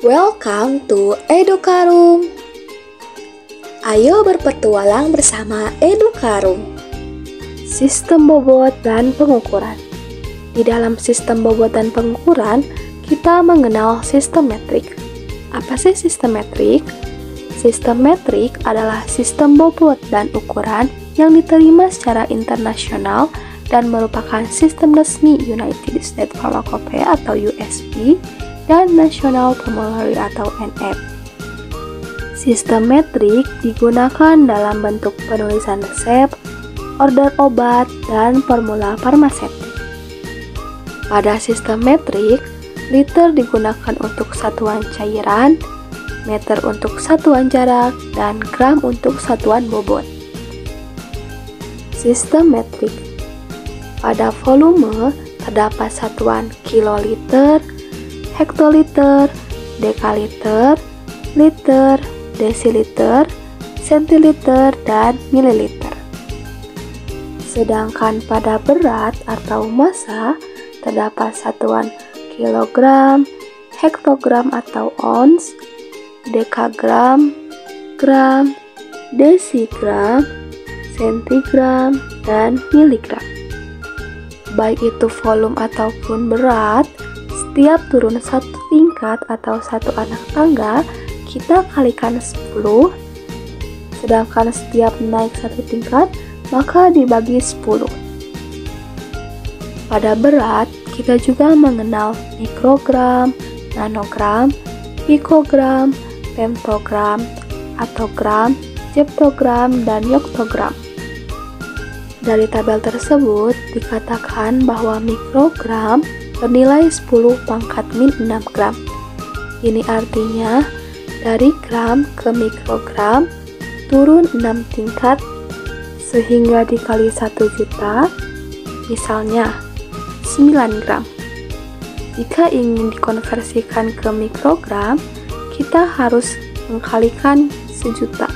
Welcome to Edukarum. Ayo berpetualang bersama Edukarum. Sistem bobot dan pengukuran. Di dalam sistem bobot dan pengukuran, kita mengenal sistem metrik. Apa sih sistem metrik? Sistem metrik adalah sistem bobot dan ukuran yang diterima secara internasional dan merupakan sistem resmi United States Pharmacopoeia atau USP dan National Formulary atau NF. Sistem metrik digunakan dalam bentuk penulisan resep, order obat, dan formula farmaseutik. Pada sistem metrik, liter digunakan untuk satuan cairan, meter untuk satuan jarak, dan gram untuk satuan bobot. Sistem metrik. Pada volume terdapat satuan kiloliter, hektoliter, dekaliter, liter, desiliter, sentiliter, dan mililiter. Sedangkan pada berat atau massa terdapat satuan kilogram, hektogram atau ons, dekagram, gram, desigram, sentigram, dan miligram. Baik itu volume ataupun berat, setiap turun satu tingkat atau satu anak tangga, kita kalikan 10, sedangkan setiap naik satu tingkat, maka dibagi 10. Pada berat, kita juga mengenal mikrogram, nanogram, pikogram, femtogram, atogram, zeptogram, dan yoktogram. Dari tabel tersebut, dikatakan bahwa mikrogram bernilai 10 pangkat min 6 gram. Ini artinya dari gram ke mikrogram turun 6 tingkat sehingga dikali 1 juta, misalnya 9 gram. Jika ingin dikonversikan ke mikrogram, kita harus mengkalikan sejuta.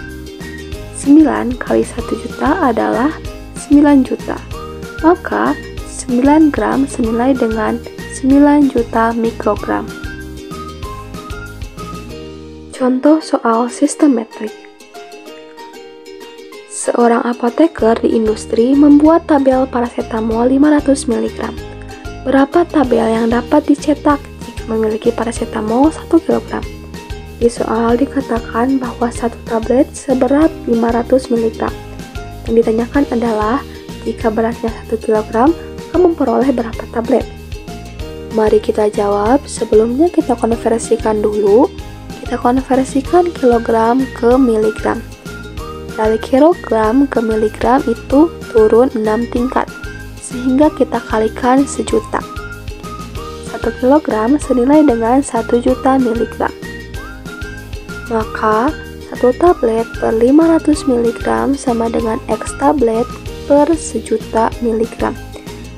9 kali 1 juta adalah 9 juta. Maka 9 gram senilai dengan 9 juta mikrogram. Contoh soal sistem metrik. Seorang apoteker di industri membuat tabel paracetamol 500 mg. Berapa tabel yang dapat dicetak jika memiliki paracetamol 1 kg? Di soal dikatakan bahwa satu tablet seberat 500 mg. Yang ditanyakan adalah jika beratnya 1 kg, kamu memperoleh berapa tablet? Mari kita jawab. Sebelumnya kita konversikan dulu. Kita konversikan kilogram ke miligram. Dari kilogram ke miligram itu turun 6 tingkat, sehingga kita kalikan sejuta. 1 kilogram senilai dengan 1 juta miligram. Maka 1 tablet per 500 mg sama dengan X tablet per sejuta miligram.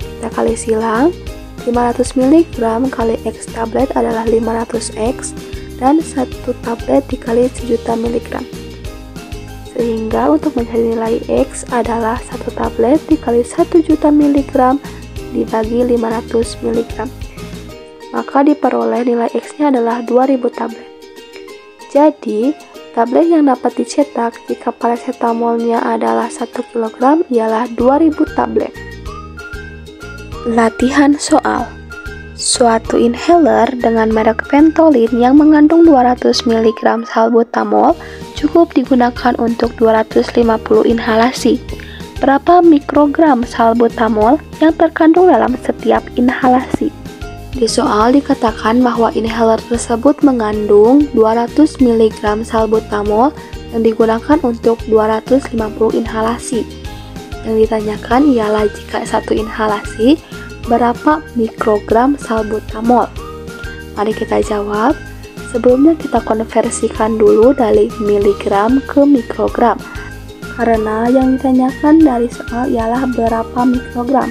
Kita kali silang, 500 mg kali X tablet adalah 500X dan 1 tablet dikali sejuta miligram. Sehingga untuk mencari nilai X adalah 1 tablet dikali 1 juta miligram dibagi 500 mg. Maka diperoleh nilai X-nya adalah 2000 tablet. Jadi, tablet yang dapat dicetak jika paracetamolnya adalah 1 kg ialah 2000 tablet. Latihan soal. Suatu inhaler dengan merek Ventolin yang mengandung 200 mg salbutamol cukup digunakan untuk 250 inhalasi. Berapa mikrogram salbutamol yang terkandung dalam setiap inhalasi? Di soal dikatakan bahwa inhaler tersebut mengandung 200 mg salbutamol yang digunakan untuk 250 inhalasi. Yang ditanyakan ialah jika satu inhalasi, berapa mikrogram salbutamol? Mari kita jawab. Sebelumnya kita konversikan dulu dari miligram ke mikrogram. Karena yang ditanyakan dari soal ialah berapa mikrogram,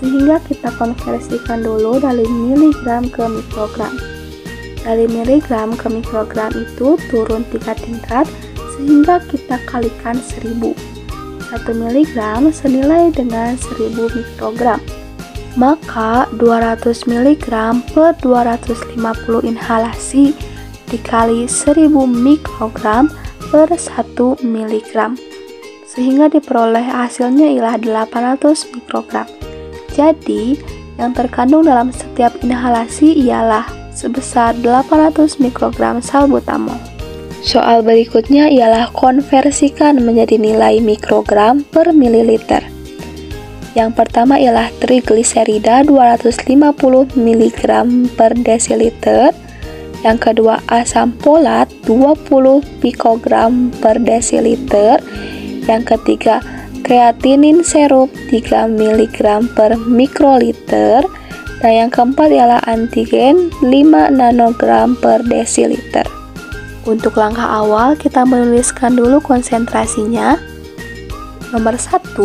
sehingga kita konversikan dulu dari miligram ke mikrogram. Dari miligram ke mikrogram itu turun 3 tingkat, sehingga kita kalikan 1000. 1 miligram senilai dengan 1000 mikrogram. Maka 200 mg per 250 inhalasi dikali 1000 mikrogram per 1 miligram, sehingga diperoleh hasilnya ialah 800 mikrogram. Jadi, yang terkandung dalam setiap inhalasi ialah sebesar 800 mikrogram salbutamol. Soal berikutnya ialah konversikan menjadi nilai mikrogram per mililiter. Yang pertama ialah trigliserida 250 mg per desiliter. Yang kedua asam folat 20 pikogram per desiliter. Yang ketiga kreatinin serup 3 mg per mikroliter. Dan yang keempat ialah antigen 5 nanogram per desiliter. Untuk langkah awal kita menuliskan dulu konsentrasinya. Nomor 1,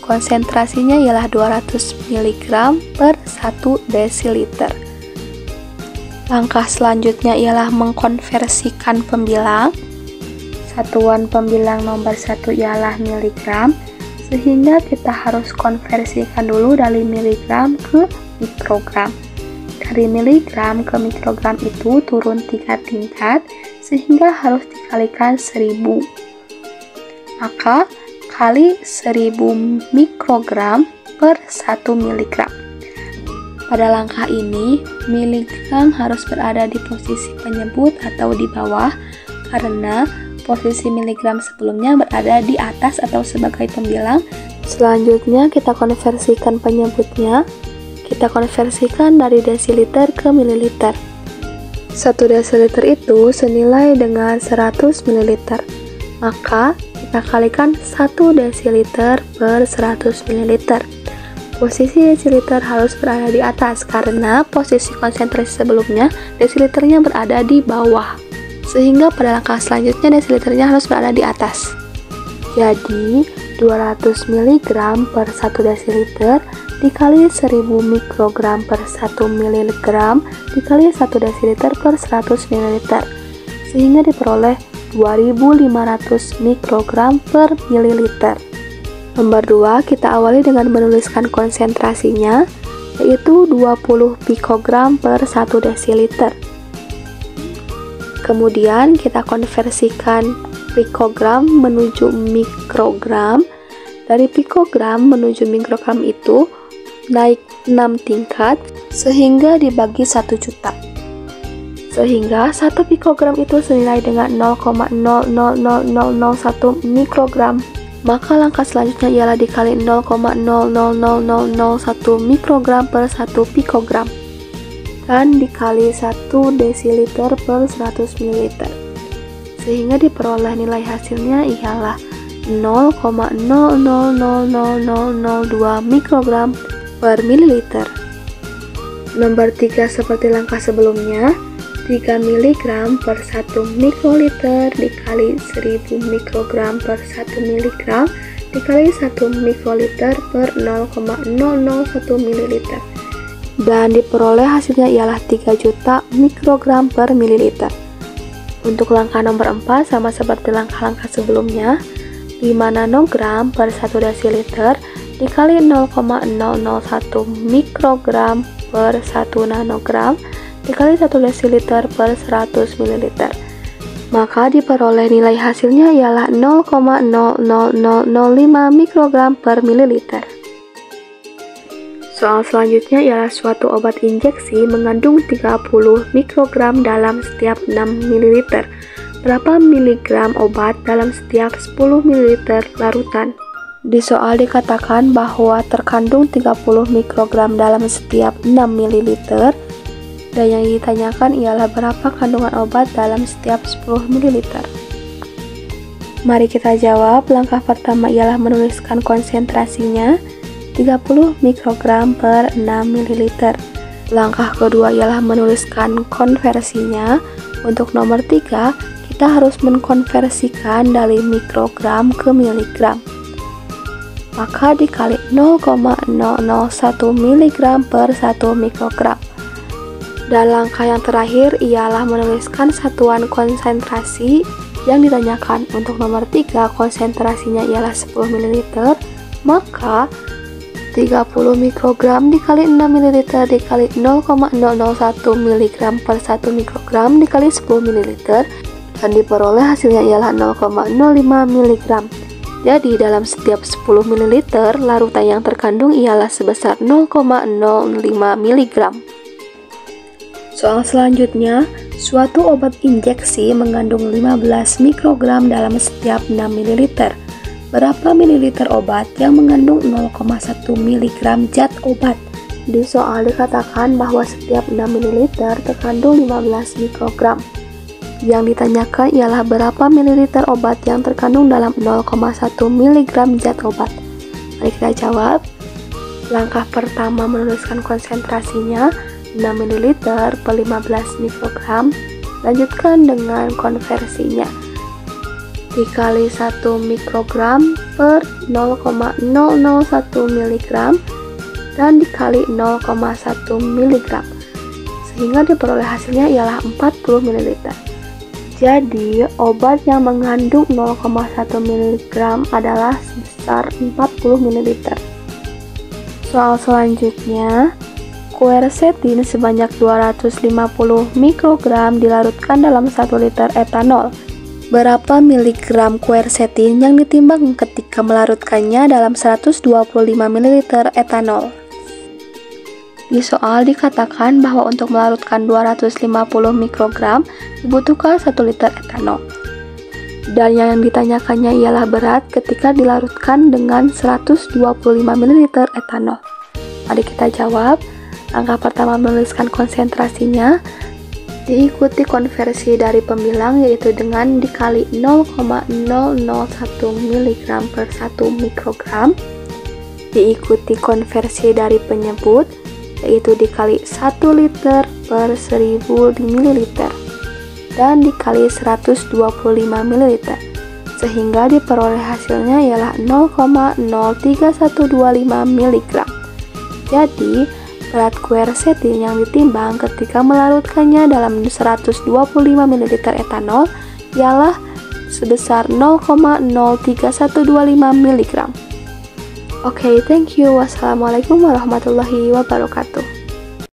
konsentrasinya ialah 200 mg per 1 desiliter. Langkah selanjutnya ialah mengkonversikan pembilang. Satuan pembilang nomor 1 ialah miligram, sehingga kita harus konversikan dulu dari miligram ke mikrogram. Dari miligram ke mikrogram itu turun 3 tingkat, sehingga harus dikalikan 1000. Maka kali 1000 mikrogram per 1 miligram. Pada langkah ini, miligram harus berada di posisi penyebut atau di bawah, karena posisi miligram sebelumnya berada di atas atau sebagai pembilang. Selanjutnya kita konversikan penyebutnya. Kita konversikan dari desiliter ke mililiter. 1 desiliter itu senilai dengan 100 mililiter. Maka kita kalikan 1 desiliter per 100 ml. Posisi desiliter harus berada di atas karena posisi konsentrasi sebelumnya desiliternya berada di bawah. Sehingga pada langkah selanjutnya desiliternya harus berada di atas. Jadi 200 mg per 1 desiliter dikali 1000 mikrogram per 1 mg dikali 1 desiliter per 100 ml. Sehingga diperoleh 2500 mikrogram per mililiter. Nomor 2, kita awali dengan menuliskan konsentrasinya, yaitu 20 pikogram per 1 desiliter. Kemudian kita konversikan pikogram menuju mikrogram. Dari pikogram menuju mikrogram itu naik 6 tingkat, sehingga dibagi 1 juta. Sehingga 1 pikogram itu senilai dengan 0,00001 mikrogram. Maka langkah selanjutnya ialah dikali 0,00001 mikrogram per 1 pikogram. Dan dikali 1 desiliter per 100 ml. Sehingga diperoleh nilai hasilnya ialah 0,000002 mikrogram per mililiter. Nomor 3 seperti langkah sebelumnya, 3 mg per 1 mikroliter dikali 1000 mikrogram per 1 mg dikali 1 mikroliter per 0,001 ml. Dan diperoleh hasilnya ialah 3 juta mikrogram per mililiter. Untuk langkah nomor 4 sama seperti langkah-langkah sebelumnya, 5 nanogram per 1 desiliter dikali 0,001 mikrogram per 1 nanogram dikali 1 desiliter per 100 ml. Maka diperoleh nilai hasilnya ialah 0,00005 mikrogram per mililiter. Soal selanjutnya ialah suatu obat injeksi mengandung 30 mikrogram dalam setiap 6 ml. Berapa miligram obat dalam setiap 10 ml larutan? Di soal dikatakan bahwa terkandung 30 mikrogram dalam setiap 6 ml. Dan yang ditanyakan ialah berapa kandungan obat dalam setiap 10 ml. Mari kita jawab. Langkah pertama ialah menuliskan konsentrasinya, 30 mikrogram per 6 ml. Langkah kedua ialah menuliskan konversinya. Untuk nomor 3, kita harus mengkonversikan dari mikrogram ke miligram. Maka dikali 0,001 mg per 1 mikrogram. Dan langkah yang terakhir ialah menuliskan satuan konsentrasi yang ditanyakan. Untuk nomor 3, konsentrasinya ialah 10 ml, maka 30 mikrogram dikali 6 ml dikali 0,001 mg per 1 mikrogram dikali 10 ml dan diperoleh hasilnya ialah 0,05 mg. Jadi dalam setiap 10 ml larutan yang terkandung ialah sebesar 0,05 mg. Soal selanjutnya, suatu obat injeksi mengandung 15 mikrogram dalam setiap 6 ml. Berapa mililiter obat yang mengandung 0,1 mg zat obat? Di soal dikatakan bahwa setiap 6 ml terkandung 15 mikrogram. Yang ditanyakan ialah berapa mililiter obat yang terkandung dalam 0,1 mg zat obat. Mari kita jawab. Langkah pertama menuliskan konsentrasinya 6 ml per 15 mikrogram. Lanjutkan dengan konversinya. Dikali 1 mikrogram per 0,001 mg dan dikali 0,1 mg sehingga diperoleh hasilnya ialah 40 ml. Jadi obat yang mengandung 0,1 mg adalah sebesar 40 ml. Soal selanjutnya, quercetin sebanyak 250 mikrogram dilarutkan dalam 1 liter etanol. Berapa miligram quercetin yang ditimbang ketika melarutkannya dalam 125 ml etanol? Di soal dikatakan bahwa untuk melarutkan 250 mikrogram dibutuhkan 1 liter etanol. Dan yang ditanyakannya ialah berat ketika dilarutkan dengan 125 ml etanol. Mari kita jawab. Langkah pertama menuliskan konsentrasinya. Diikuti konversi dari pembilang yaitu dengan dikali 0,001 mg per 1 mikrogram. Diikuti konversi dari penyebut yaitu dikali 1 liter per 1000 ml dan dikali 125 ml sehingga diperoleh hasilnya ialah 0,03125 mg. Jadi berat quercetin yang ditimbang ketika melarutkannya dalam 125 ml etanol ialah sebesar 0,03125 mg. Oke, thank you. Wassalamualaikum warahmatullahi wabarakatuh.